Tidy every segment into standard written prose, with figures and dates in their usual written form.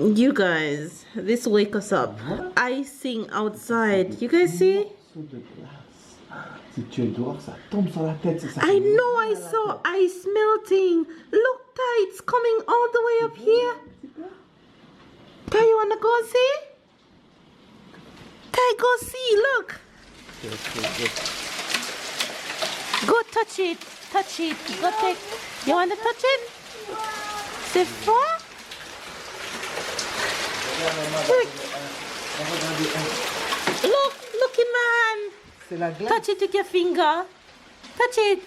You guys, this wake us up. Icing outside. You guys see? Si tu es dehors, ça tombe sur la tête. Ça I know, I saw ice melting. Look, Ty, it's coming all the way up here. Ty, you wanna go see? Ty, go see, look. Go touch it. Touch it. Go take. You wanna touch it? C'est fort? Look in my hand. Touch it with your finger. Touch it.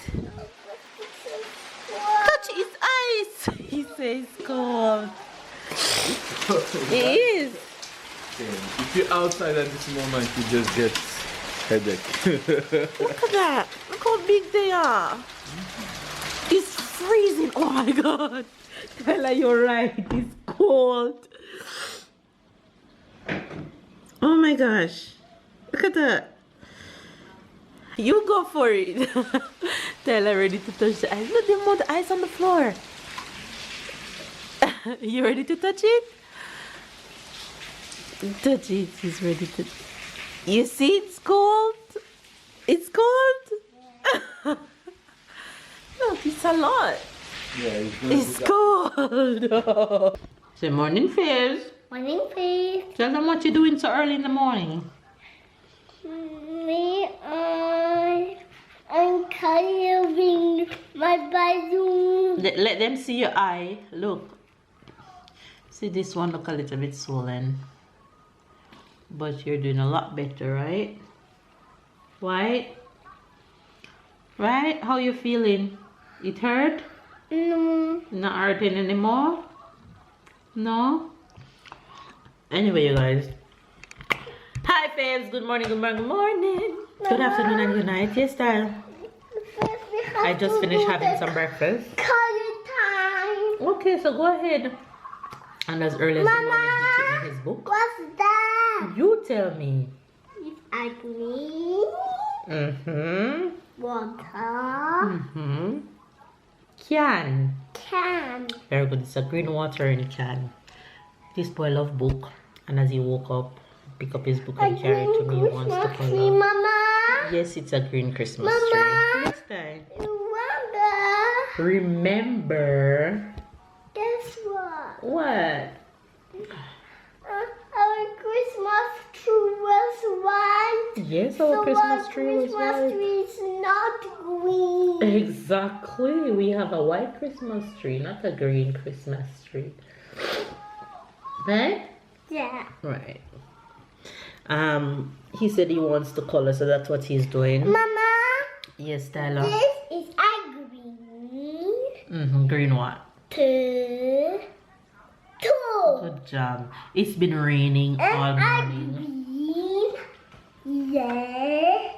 Touch its ice. He says cold. It is. If you're outside at this moment, you just get headache. Look at that. Look how big they are. It's freezing. Oh my god. Bella, you're right. It's cold. Oh my gosh. Look at that. You go for it. Tella ready to touch the ice. Look, there's more ice on the floor. You ready to touch it? Touch it. He's ready to. You see, it's cold. It's cold. Look, it's a lot. Yeah, It's cold. Say morning, Fizz. Morning, please. Tell them what you're doing so early in the morning. Me, I'm coloring my balloon. Let them see your eye. Look. See, this one look a little bit swollen. But you're doing a lot better, right? Right? Right? How you feeling? It hurt? No. Not hurting anymore? No? Anyway, you guys. Hi, fams. Good morning, good morning, good morning. Good afternoon and good night. Yes, style. I just finished having some breakfast. Color time. Okay, so go ahead. And as early as the morning, he took me his book. What's that? You tell me. It's ugly. Water. Can. Can. Very good. It's a green water in can. This boy love book. And as he woke up, pick up his book and carry it to me. He wants to Tree, color. Mama. Yes, it's a green Christmas Mama. tree. Yes, Dad. Remember. Guess what? What? Our Christmas tree was white. Yes, our Christmas tree was Christmas white. tree is not green. Exactly. We have a white Christmas tree, not a green Christmas tree. Right? Yeah. Right. He said he wants to color, so that's what he's doing. Mama, Yes, Tyler. this is a green. Green what? Two. Good job. It's been raining all And a morning. green. Yeah.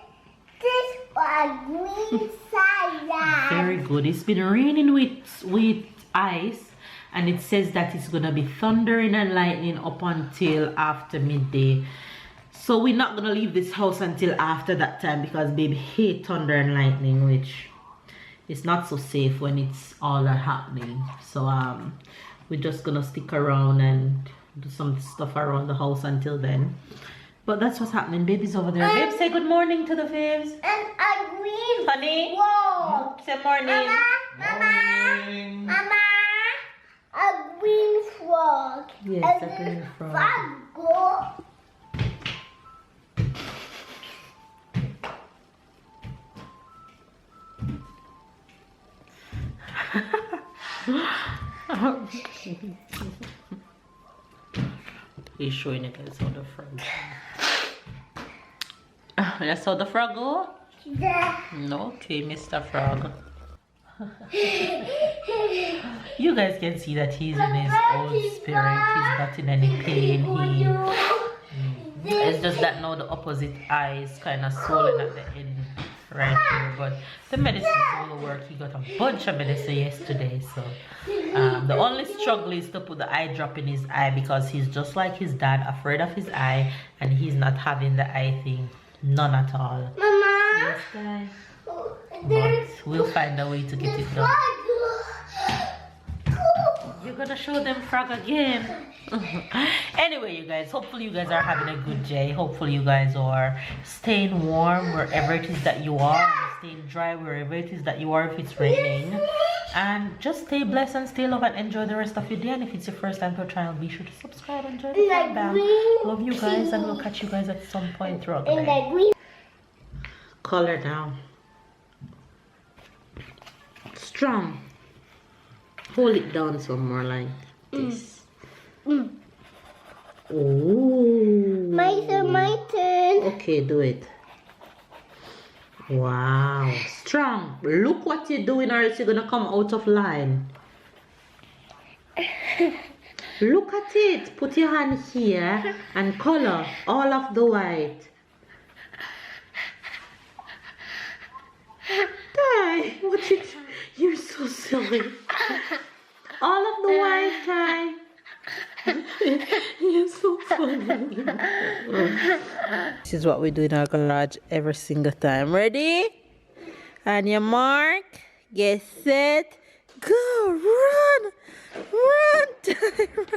This a green salad. Very good. It's been raining with ice, and it says that it's gonna be thundering and lightning up until after midday. So we're not gonna leave this house until after that time because baby hate thunder and lightning, which is not so safe when it's all happening. So we're just gonna stick around and do some stuff around the house until then. But that's what's happening. Baby's over there. Babe, say good morning to the faves. And a green Honey, frog. say morning. Mama, Mama, a green frog. Yes, a green frog. Frog. He's showing you guys how the frog. That's how the frog go? Yeah. No, okay, Mr. Frog. You guys can see that he's in his old spirit. He's not in any pain. It's just that now the opposite eye is kind of swollen at the end right here. But the medicine will work. He got a bunch of medicine yesterday. So the only struggle is to put the eye drop in his eye because he's just like his dad, afraid of his eye, and he's not having the eye thing. None at all. Mama. Yes, guys. But we'll find a way to get it done. You're gonna show them frog again. Anyway, you guys, hopefully you guys are having a good day. Hopefully you guys are staying warm wherever it is that you are, and staying dry wherever it is that you are if it's raining. And just stay blessed and stay love and enjoy the rest of your day. And if it's your first time to try, be sure to subscribe and join the fam. Love you guys, and we'll catch you guys at some point throughout the day. Color down. Strong. Hold it down some more like this. Oh. My turn. Okay, do it. Wow. Strong. Look what you're doing, or else you're gonna come out of line. Look at it. Put your hand here and color all of the white. Ty, what you? You're so silly. All of the white, Ty. You're so funny. This is what we do in our garage every single time. Ready? On your mark, get set, go, run, run, Ty, run,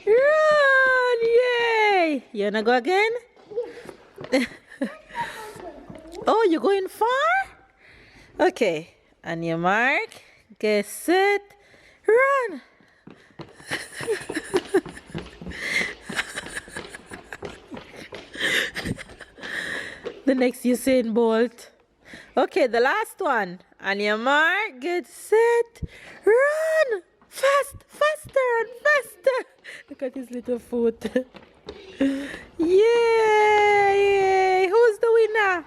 run, yay! You wanna go again? Oh, you're going far? Okay, on your mark, get set, run. The next Usain Bolt. Okay, the last one. On your mark, get set, run. Fast, faster and faster. Look at his little foot. Yay! Who's the winner?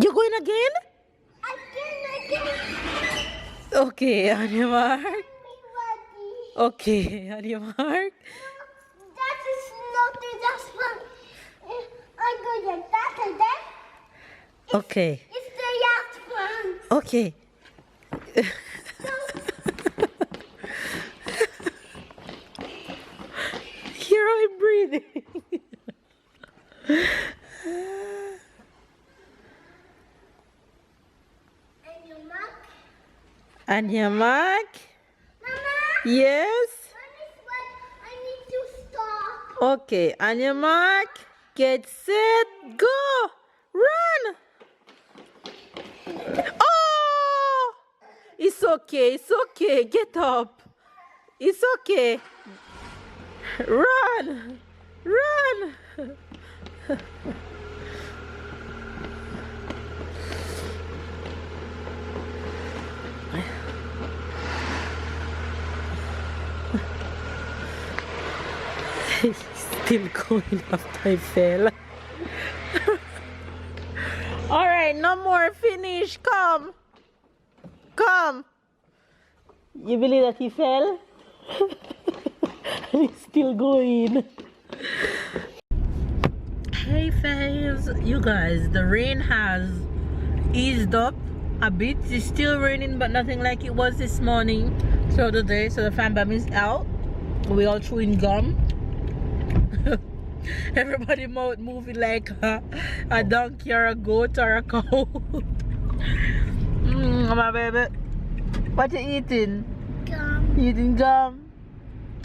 You going again? Again. Okay, on your mark. Okay, on your mark. That is not the last one. I go like that and then. Okay. It's the last one. Okay. Here I'm breathing. And your mark. On your mark. Mama. Yes. I need to stop. Okay, on your mark, get set, go, run. Oh, it's okay, get up. It's okay. Run, run. He's still going after I fell. Alright, no more, finish, come. Come. You believe that he fell? He's still going. Hey faves, you guys, the rain has eased up a bit. It's still raining, but nothing like it was this morning. So today, so the fan bam is out. We all chewing gum. Everybody mouth moving like a donkey or a goat or a cow. My baby, what you eating? Gum. You eating gum?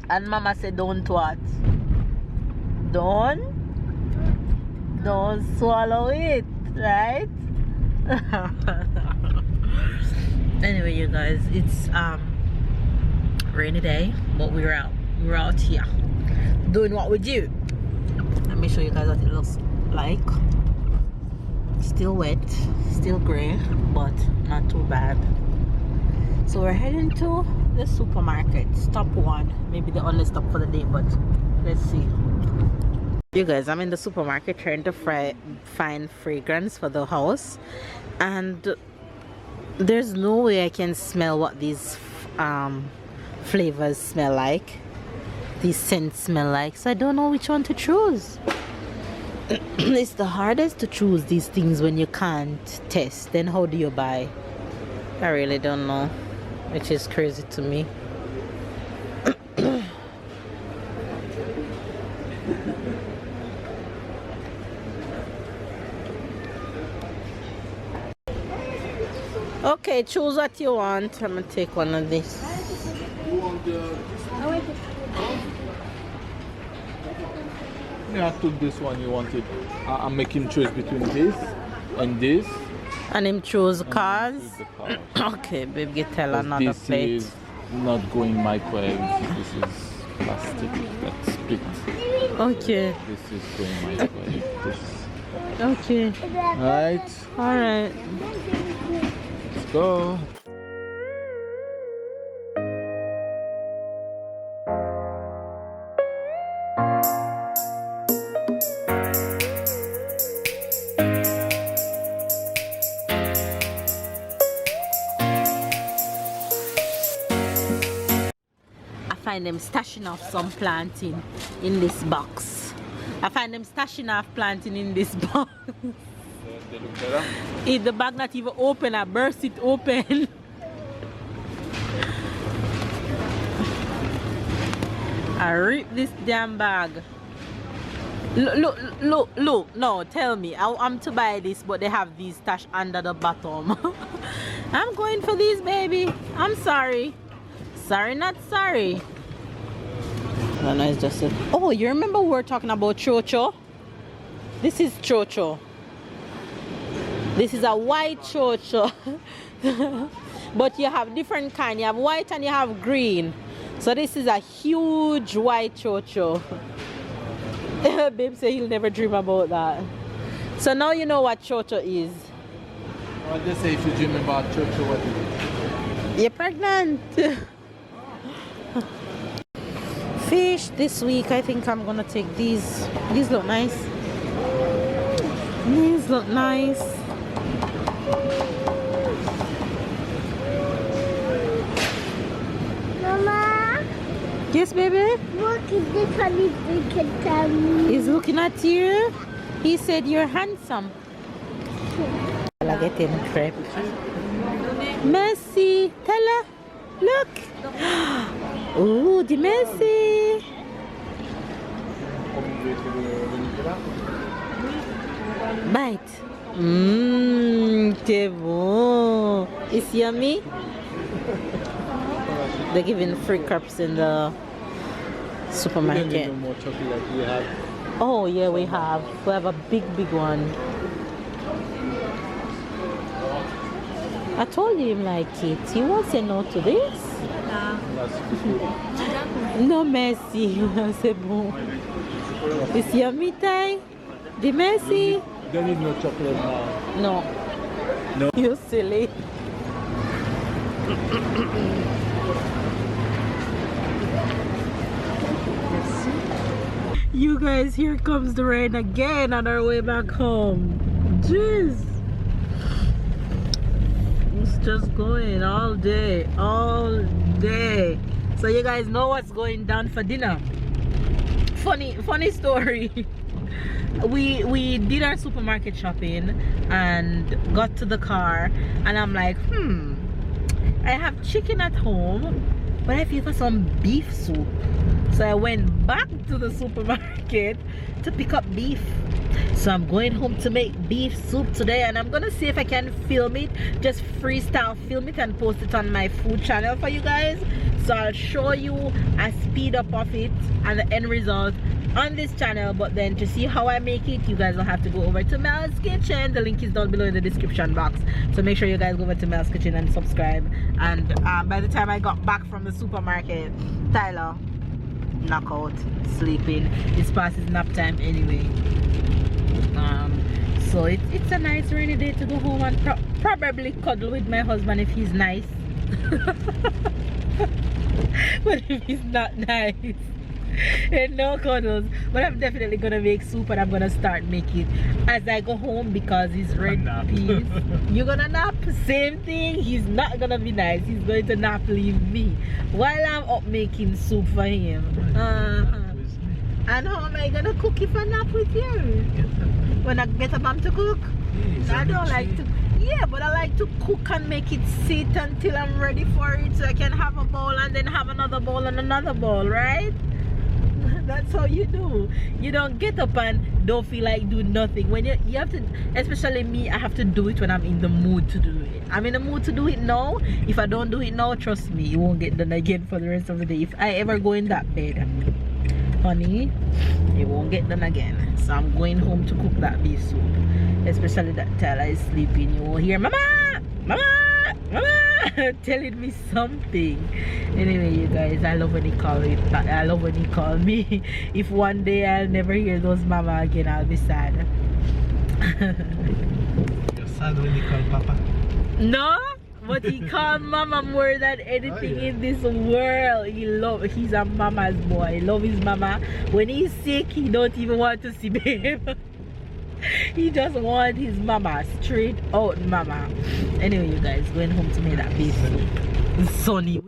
And mama said don't what? Don't swallow it, right? Anyway, you guys, it's rainy day, but we're out here doing what we do. Let me show you guys what it looks like. Still wet, still gray, but not too bad. So we're heading to the supermarket. Stop one, maybe the only stop for the day, but let's see. You guys, I'm in the supermarket trying to find fragrance for the house, and there's no way I can smell what these flavors smell like, these scents smell like, so I don't know which one to choose. It's the hardest to choose these things when you can't test. Then how do you buy? I really don't know, which is crazy to me. Okay, choose what you want. I'm gonna take one of these. Yeah, I took this one you wanted. I'm making choice between this and this. And him choose cars. Choose the car. Okay, babe, get tell another This plate. is not going microwave. This is plastic that's split. Okay. This is going microwave. This. Okay. Right. Alright. Let's go. I find them stashing off some planting in this box. I find them stashing off planting in this box. They look better. If the bag not even open, I burst it open. I rip this damn bag. Look. No, tell me. I'm to buy this, but they have these stashed under the bottom. I'm going for these, baby. I'm sorry. Sorry, not sorry. No, it's just a... Oh, you remember we were talking about chocho? This is chocho. This is a white chocho. But you have different kind. You have white and you have green. So this is a huge white chocho. Babe say he'll never dream about that. So now you know what chocho is. What they say if you dream about chocho, what is it? You're pregnant. Fish this week, I think I'm gonna take these. These look nice. These look nice. Mama, Yes, baby? look at this funny big tummy. He's looking at you. He said you're handsome. I'll get him crepe. Mercy, tell her. Look. Oh, the Mercy. Bite. C'est bon. It's yummy. They're giving free cups in the supermarket. More chocolate we have. Oh yeah, we have a big one. I told him like it. He won't say no to this. No merci. C'est bon. It's yummy time. The merci. Don't need no chocolate now. No. No. You silly. You guys, here comes the rain again on our way back home. Jeez. It's just going all day. So you guys know what's going down for dinner. Funny story. We did our supermarket shopping and got to the car and I'm like, I have chicken at home, but I feel for some beef soup. So I went back to the supermarket to pick up beef. So I'm going home to make beef soup today and I'm gonna see if I can film it, just freestyle film it and post it on my food channel for you guys. So I'll show you a speed up of it and the end result on this channel, but then to see how I make it, you guys will have to go over to Mel's Kitchen. The link is down below in the description box, so make sure you guys go over to Mel's Kitchen and subscribe. And by the time I got back from the supermarket, Tyler knockout, sleeping. It's past his nap time anyway. So it's a nice rainy day to go home and probably cuddle with my husband if he's nice. But if he's not nice, and no cuddles. But I'm definitely gonna make soup and I'm gonna start making as I go home because he's red peas. You're gonna nap? Same thing. He's not gonna be nice. He's going to nap leave me while I'm up making soup for him. And how am I gonna cook if I nap with you? When I get up to cook? I don't like to. Yeah, but I like to cook and make it sit until I'm ready for it so I can have a bowl and then have another bowl and another bowl, right? That's how you do. You don't get up and don't feel like doing nothing. When you have to, especially me, I have to do it when I'm in the mood to do it. I'm in the mood to do it now. If I don't do it now, trust me, it won't get done again for the rest of the day. If I ever go in that bed, honey, it won't get done again. So I'm going home to cook that beef soup. Especially that Tyler is sleeping. You won't hear mama, mama, mama telling me something. Anyway, you guys, I love when he call me. I love when he call me. If one day I'll never hear those mama again, I'll be sad. You're sad when you call Papa? No, but he called mama more than anything in this world. He's a mama's boy. He love his mama. When he's sick, he don't even want to see babe. He just want his mama, straight out mama. Anyway, you guys, going home to make that beef soup. It's sunny.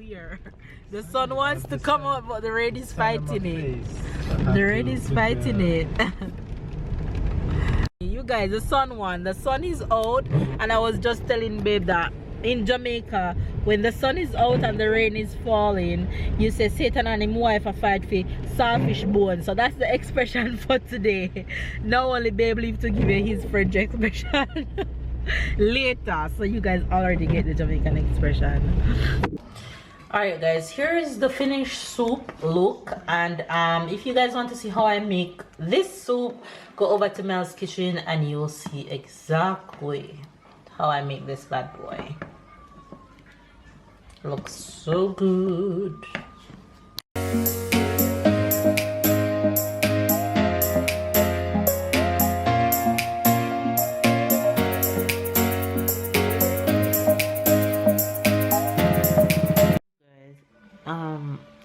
The sun wants to come out, but the rain is fighting it. The rain is fighting it. You guys, the sun won. The sun is out, and I was just telling babe that in Jamaica, when the sun is out and the rain is falling, you say Satan and him wife a fight for saltfish bone. So that's the expression for today. Now only babe leave to give you his French expression later, so you guys already get the Jamaican expression. Alright guys, here is the finished soup look, and if you guys want to see how I make this soup, go over to Mel's kitchen and you'll see exactly how I make this bad boy. Looks so good.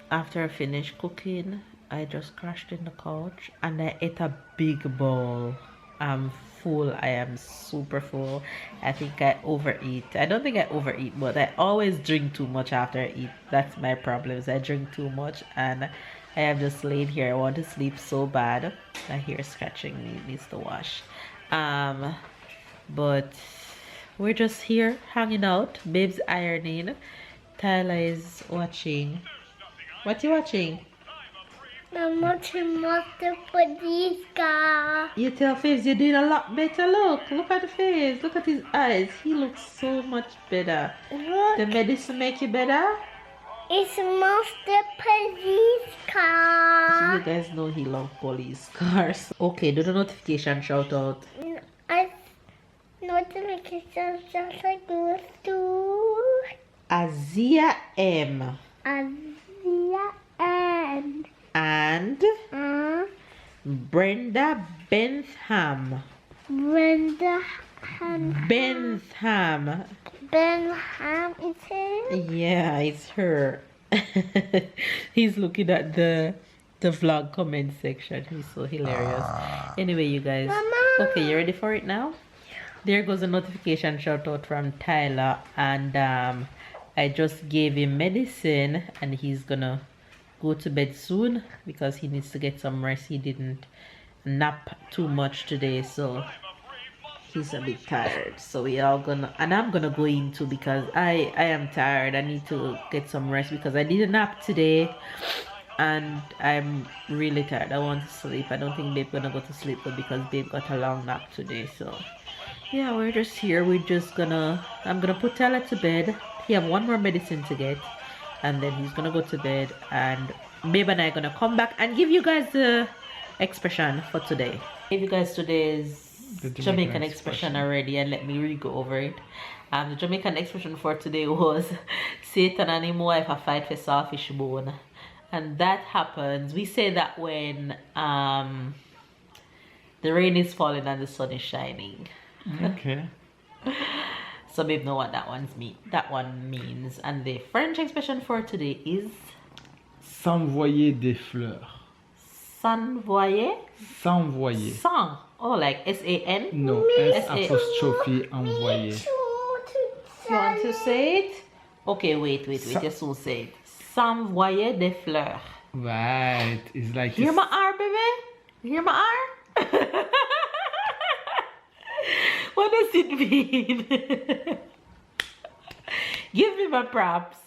After I finished cooking, I just crashed in the couch and I ate a big bowl. I'm full. I am super full. I think I overeat. I don't think I overeat, but I always drink too much after I eat. That's my problem. I drink too much and I have just laid here. I want to sleep so bad. My hair scratching needs to wash. But we're just here hanging out. Babe's ironing. Tyler is watching. What you watching? I'm watching Master Police. You tell Faves you're doing a lot better. Look at the face. Look at his eyes. He looks so much better. Look, the medicine make you better? it's Master Police car. So you guys know he loves police cars. Okay, do the notification shout out. Notification shout out goes to Azia M. And Brenda Bentham. Bentham is it? Yeah, it's her. He's looking at the vlog comment section. He's so hilarious. Anyway, you guys. Mama. Okay, you ready for it now? There goes a notification shout out from Tyler, and I just gave him medicine and he's gonna go to bed soon because he needs to get some rest. He didn't nap too much today, so he's a bit tired. So we all gonna, and I'm gonna go in too because I am tired. I need to get some rest because I didn't nap today and I'm really tired. I want to sleep. I don't think babe gonna go to sleep though because babe got a long nap today. So yeah, we're just here. I'm gonna put Tyler to bed. He have one more medicine to get and then he's gonna go to bed, and babe and I are gonna come back and give you guys the expression for today. Give you guys today's Jamaican expression already, and let me re-go over it. The Jamaican expression for today was Satan and him wife a fight for saltfish bone, and that happens, we say that when the rain is falling and the sun is shining. Okay. So babe know what that one means. And the French expression for today is S'envoyer des fleurs. S'envoyer? S'envoyer. Sang. Oh, like S-A-N? No, S' envoyer. You want to say it? Okay, wait. You soon say it. S'envoyer des fleurs. Right. It's like Hear my R, baby? Hear my R? What does it mean? Give me my props.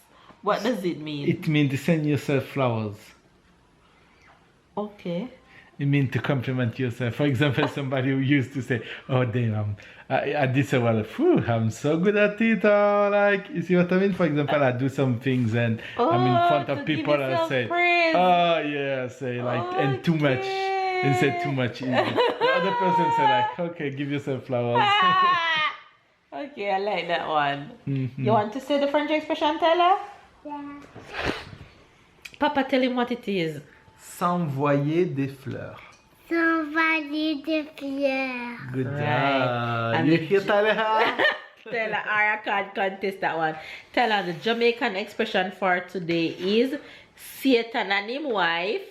What does it mean? It means to send yourself flowers. Okay. You mean to compliment yourself. For example, somebody who used to say, "Oh damn, I did so well. Phew, I'm so good at it." Like, you see what I mean? For example, I do some things and I'm in front of to people give and I yourself say, praise. "Oh yeah," say like, and too much. And say too much. The other person say like, "Okay, give yourself flowers." Okay, I like that one. Mm-hmm. You want to say the French expression, Taylor? Yeah. Papa, tell him what it is. S'envoyer des fleurs. Somebody the fleur. Good Right. job. And You the hear Taylor? Taylor, I can't contest that one. Taylor, the Jamaican expression for today is Satan and him wife.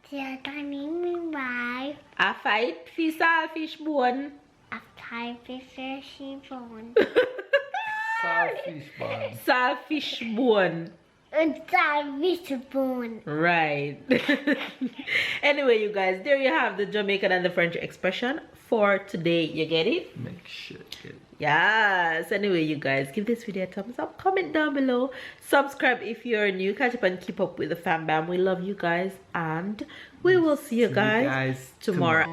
Tell me why. A fight for saltfish bone. A type of fishy bone. Saltfish bun. Saltfish bone. A type of bone. Right. Anyway, you guys, there you have the Jamaican and the French expression for today. You get it? Make sure. Get it. Yes. Anyway, you guys, give this video a thumbs up, comment down below, subscribe if you're new, catch up and keep up with the fam bam. We love you guys, and we will see you guys tomorrow.